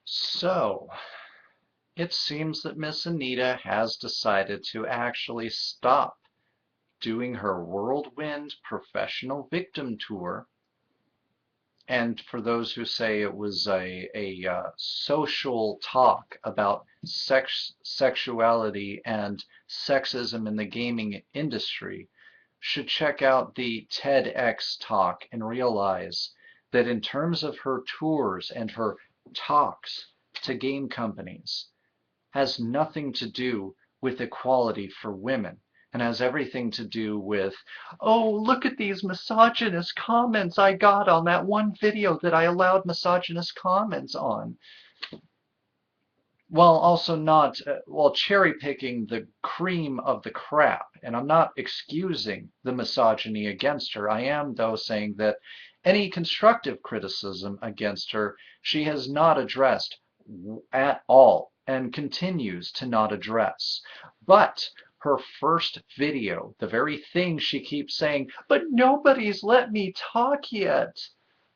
So, it seems that Miss Anita has decided to actually stop doing her whirlwind professional victim tour. And for those who say it was a social talk about sexuality and sexism in the gaming industry, should check out the TEDx talk and realize that in terms of her tours and her talks to game companies, has nothing to do with equality for women and has everything to do with, oh, look at these misogynist comments I got on that one video that I allowed misogynist comments on. While also not, while cherry picking the cream of the crap. And I'm not excusing the misogyny against her. I am, though, saying that any constructive criticism against her, she has not addressed at all and continues to not address. But her first video, the very thing she keeps saying, but nobody's let me talk yet,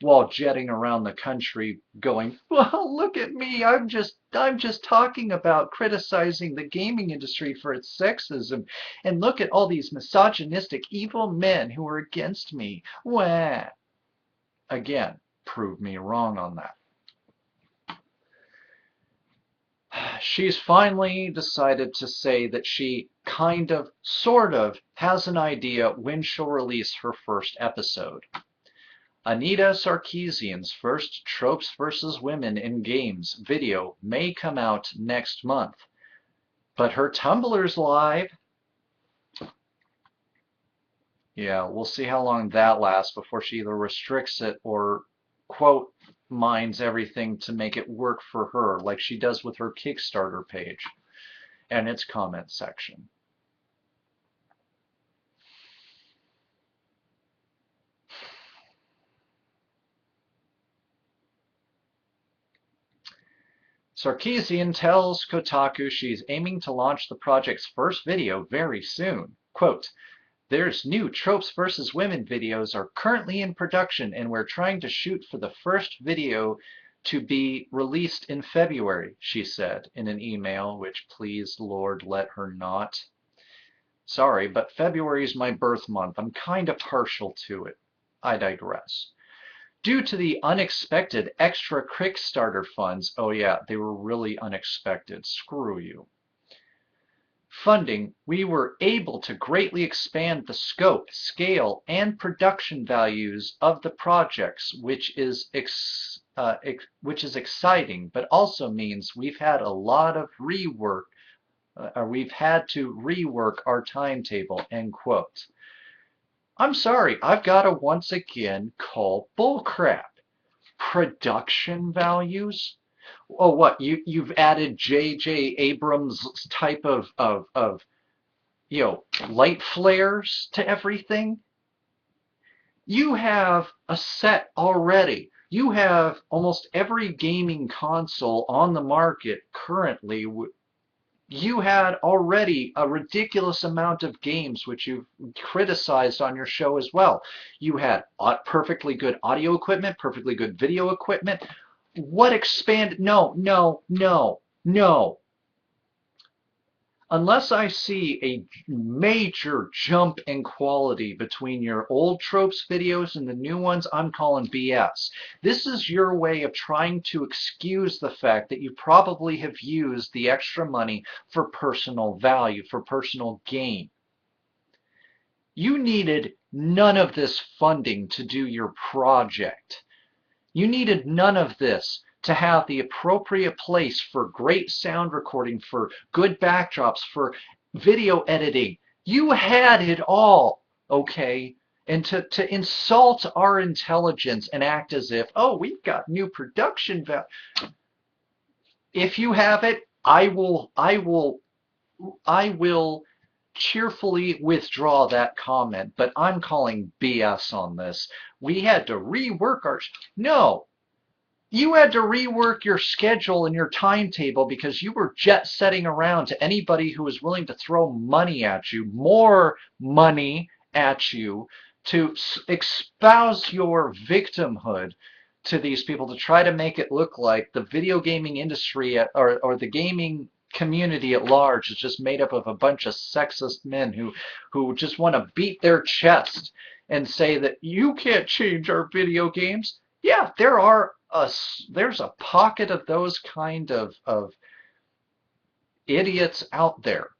while jetting around the country going, well, look at me, I'm just talking about criticizing the gaming industry for its sexism, and look at all these misogynistic evil men who are against me. Wah. Again, prove me wrong on that. She's finally decided to say that she kind of, sort of, has an idea when she'll release her first episode. Anita Sarkeesian's first Tropes vs. Women in Games video may come out next month, but her Tumblr's live. Yeah, we'll see how long that lasts before she either restricts it or, quote, mines everything to make it work for her, like she does with her Kickstarter page and its comment section. Sarkeesian tells Kotaku she's aiming to launch the project's first video very soon. Quote, there's new Tropes vs. Women videos are currently in production and we're trying to shoot for the first video to be released in February, she said in an email, which please, Lord, let her not. Sorry, but February is my birth month. I'm kind of partial to it. I digress. Due to the unexpected extra Kickstarter funds, oh yeah, they were really unexpected, screw you, funding, we were able to greatly expand the scope, scale, and production values of the projects, which is exciting, but also means we've had a lot of rework, we've had to rework our timetable, end quote. I'm sorry, I've got to once again call bullcrap. Production values? Oh, what? You've added J.J. Abrams type of light flares to everything? You have a set already. You have almost every gaming console on the market currently. You had already a ridiculous amount of games which you've criticized on your show as well. You had perfectly good audio equipment, perfectly good video equipment. What expand? No, no, no, no. Unless I see a major jump in quality between your old Tropes videos and the new ones, I'm calling BS. This is your way of trying to excuse the fact that you probably have used the extra money for personal value, for personal gain. You needed none of this funding to do your project. You needed none of this to have the appropriate place for great sound recording, for good backdrops, for video editing. You had it all, okay? And to insult our intelligence and act as if, oh, we've got new production value. If you have it, I will cheerfully withdraw that comment, but I'm calling BS on this. We had to rework our... No, you had to rework your schedule and your timetable because you were jet setting around to anybody who was willing to throw money at you, more money at you, to espouse your victimhood, to these people to try to make it look like the video gaming industry or the gaming community at large is just made up of a bunch of sexist men who just want to beat their chest and say that you can't change our video games. Yeah, there's a pocket of those kind of idiots out there.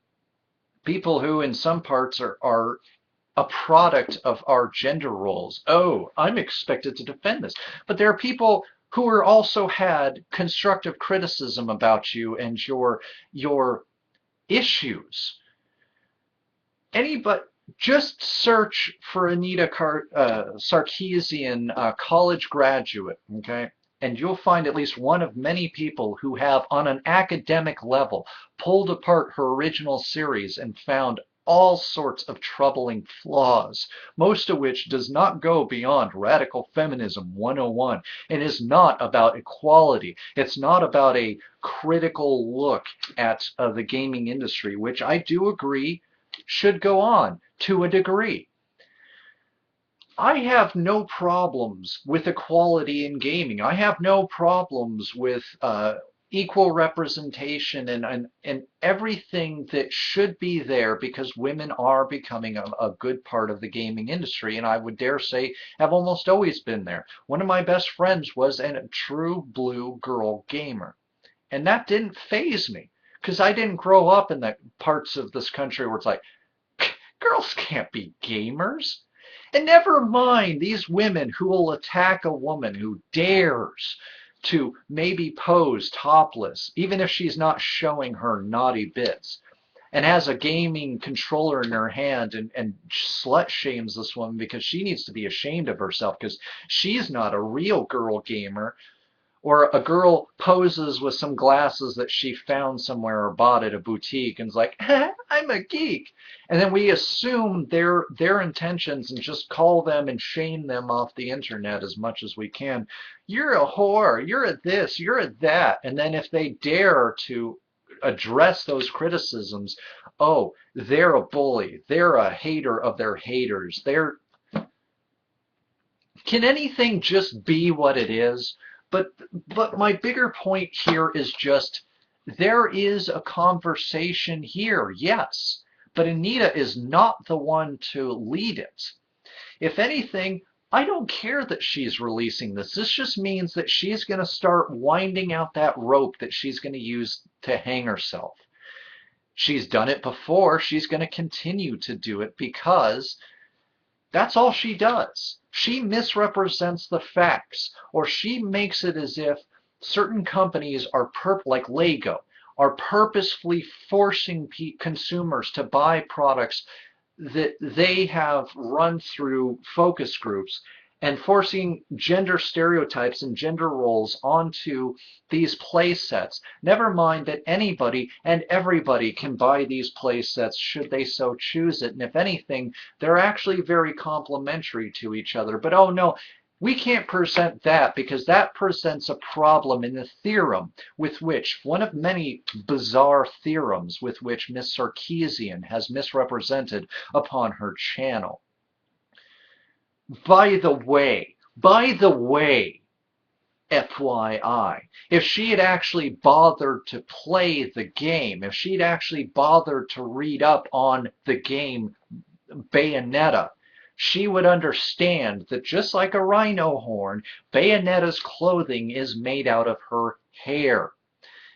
People who in some parts are a product of our gender roles. Oh, I'm expected to defend this. But there are people who are also had constructive criticism about you and your issues. Anybody just search for Anita Sarkeesian, college graduate, okay? And you'll find at least one of many people who have, on an academic level, pulled apart her original series and found all sorts of troubling flaws, most of which does not go beyond radical feminism 101 and is not about equality. It's not about a critical look at the gaming industry, which I do agree should go on to a degree. I have no problems with equality in gaming. I have no problems with equal representation and everything that should be there because women are becoming a good part of the gaming industry, and I would dare say have almost always been there. One of my best friends was a true blue girl gamer, and that didn't faze me because I didn't grow up in the parts of this country where it's like, girls can't be gamers. And never mind these women who will attack a woman who dares to maybe pose topless, even if she's not showing her naughty bits, and has a gaming controller in her hand and slut shames this woman because she needs to be ashamed of herself because she's not a real girl gamer. Or a girl poses with some glasses that she found somewhere or bought at a boutique and is like, I'm a geek. And then we assume their intentions and just call them and shame them off the internet as much as we can. You're a whore, you're a this, you're a that. And then if they dare to address those criticisms, oh, they're a bully, they're a hater of their haters. Can anything just be what it is? But my bigger point here is just there is a conversation here, yes, but Anita is not the one to lead it. If anything, I don't care that she's releasing this. This just means that she's going to start winding out that rope that she's going to use to hang herself. She's done it before. She's going to continue to do it because that's all she does. She misrepresents the facts, or she makes it as if certain companies are, like Lego, are purposefully forcing consumers to buy products that they have run through focus groups and forcing gender stereotypes and gender roles onto these play sets. Never mind that anybody and everybody can buy these play sets should they so choose it. And if anything, they're actually very complementary to each other. But oh no, we can't present that because that presents a problem in the theorem with which, one of many bizarre theorems with which Miss Sarkeesian has misrepresented upon her channel. By the way, FYI, if she had actually bothered to play the game, if she'd actually bothered to read up on the game Bayonetta, she would understand that just like a rhino horn, Bayonetta's clothing is made out of her hair.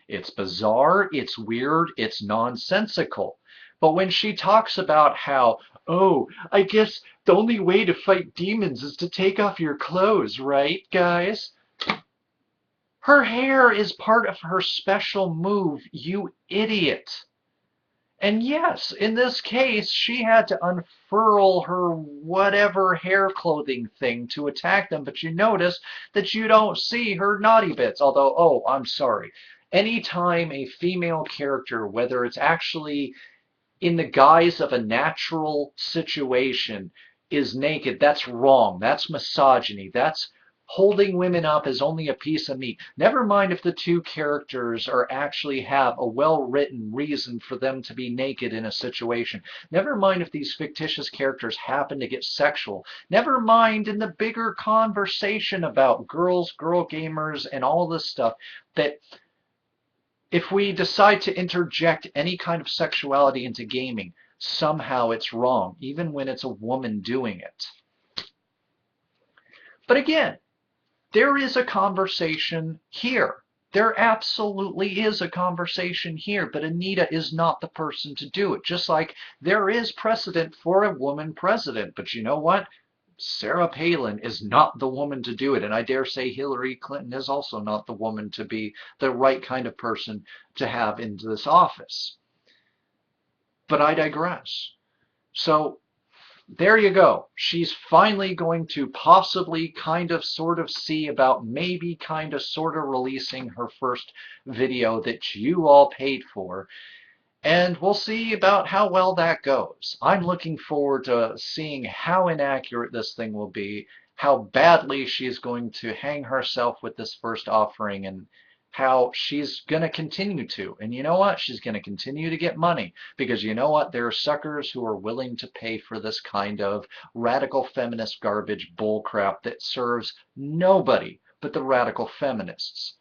It's bizarre, it's weird, it's nonsensical. But when she talks about how, oh, I guess the only way to fight demons is to take off your clothes, right, guys? Her hair is part of her special move, you idiot. And yes, in this case, she had to unfurl her whatever hair clothing thing to attack them, but you notice that you don't see her naughty bits. Although, oh, I'm sorry. Anytime a female character, whether it's actually in the guise of a natural situation, is naked, that's wrong. That's misogyny. That's holding women up as only a piece of meat. Never mind if the two characters are actually have a well-written reason for them to be naked in a situation. Never mind if these fictitious characters happen to get sexual. Never mind in the bigger conversation about girls, girl gamers, and all this stuff, that if we decide to interject any kind of sexuality into gaming, somehow it's wrong, even when it's a woman doing it. But again, there is a conversation here. There absolutely is a conversation here, but Anita is not the person to do it. Just like there is precedent for a woman president, but you know what? Sarah Palin is not the woman to do it, and I dare say Hillary Clinton is also not the woman to be the right kind of person to have into this office. But I digress. So there you go. She's finally going to possibly kind of sort of see about maybe kind of sort of releasing her first video that you all paid for. And we'll see about how well that goes. I'm looking forward to seeing how inaccurate this thing will be, how badly she's going to hang herself with this first offering, and how she's going to continue to. And you know what? She's going to continue to get money because you know what? There are suckers who are willing to pay for this kind of radical feminist garbage bullcrap that serves nobody but the radical feminists.